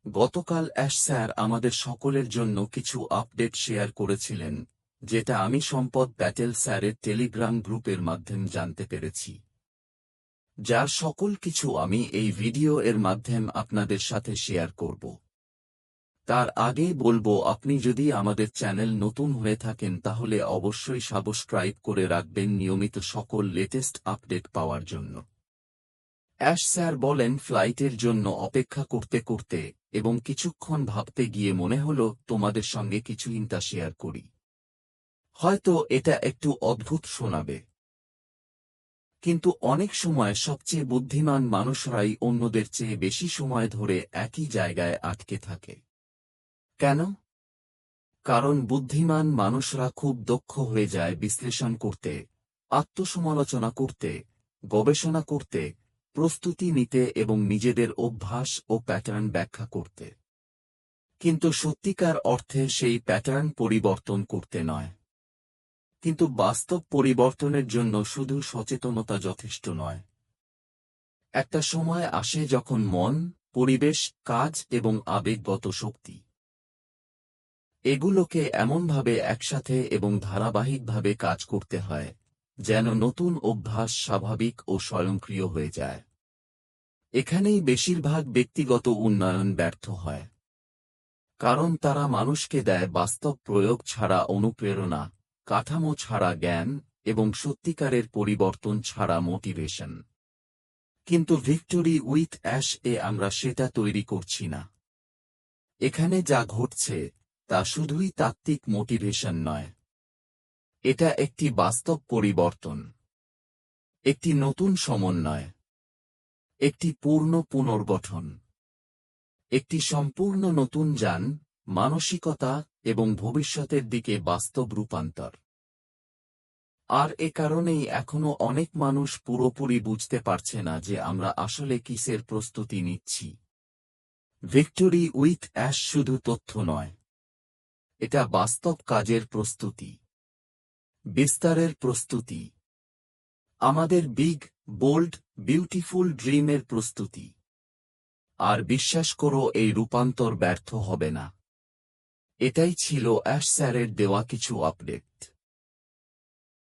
গতকাল ash sir আমাদের সকলের জন্য কিছু আপডেট শেয়ার করেছিলেন, যেটা আমি সম্পদ প্যাটেল স্যারের টেলিগ্রাম গ্রুপের মাধ্যমে জানতে পেরেছি। যার সকল কিছু আমি এই ভিডিও এর মাধ্যমে আপনাদের সাথে শেয়ার করব। তার আগেই বলবো, আপনি যদি আমাদের চ্যানেল নতুন হয়ে থাকেন তাহলে অবশ্যই সাবস্ক্রাইব করে রাখবেন নিয়মিত সকল লেটেস্ট আপডেট পাওয়ার জন্য। অ্যাশ স্যার বলেন, ফ্লাইটের জন্য অপেক্ষা করতে করতে এবং কিছুক্ষণ ভাবতে গিয়ে মনে হলো তোমাদের সঙ্গে কিছু ইন্টা শেয়ার করি। হয়তো এটা একটু অদ্ভুত শোনাবে, কিন্তু অনেক সময় সবচেয়ে বুদ্ধিমান মানুষরাই অন্যদের চেয়ে বেশি সময় ধরে একই জায়গায় আটকে থাকে। কেন? কারণ বুদ্ধিমান মানুষরা খুব দক্ষ হয়ে যায় বিশ্লেষণ করতে, আত্মসমালোচনা করতে, গবেষণা করতে, প্রস্তুতি নিতে এবং নিজেদের অভ্যাস ও প্যাটার্ন ব্যাখ্যা করতে। কিন্তু সত্যিকার অর্থে সেই প্যাটার্ন পরিবর্তন করতে নয়। কিন্তু বাস্তব পরিবর্তনের জন্য শুধু সচেতনতা যথেষ্ট নয়। একটা সময় আসে যখন মন, পরিবেশ, কাজ এবং আবেগগত শক্তি এগুলোকে এমনভাবে একসাথে এবং ধারাবাহিকভাবে কাজ করতে হয় যেন নতুন অভ্যাস স্বাভাবিক ও স্বয়ংক্রিয় হয়ে যায়। এখানেই বেশিরভাগ ব্যক্তিগত উন্নয়ন ব্যর্থ হয়, কারণ তারা মানুষকে দেয় বাস্তব প্রয়োগ ছাড়া অনুপ্রেরণা, কাঠামো ছাড়া জ্ঞান এবং সত্যিকারের পরিবর্তন ছাড়া মোটিভেশন। কিন্তু ভিক্টোরি উইথ অ্যাশ এ আমরা সেটা তৈরি করছি না। এখানে যা ঘটছে তা শুধুই তাত্ত্বিক মোটিভেশন নয়, এটা একটি বাস্তব পরিবর্তন, একটি নতুন সমন্বয়, একটি পূর্ণ পুনর্গঠন, একটি সম্পূর্ণ নতুন যান, মানসিকতা এবং ভবিষ্যতের দিকে বাস্তব রূপান্তর। আর এ কারণেই এখনো অনেক মানুষ পুরোপুরি বুঝতে পারছে না যে আমরা আসলে কিসের প্রস্তুতি নিচ্ছি। ভিক্টোরি উইথ অ্যাশ শুধু তথ্য নয়, এটা বাস্তব কাজের প্রস্তুতি, বিস্তারের প্রস্তুতি, আমাদের বিগ, বোল্ড, বিউটিফুল ড্রিমের প্রস্তুতি। আর বিশ্বাস করো, এই রূপান্তর ব্যর্থ হবে না। এটাই ছিল অ্যাশ স্যারের দেওয়া কিছু আপডেট।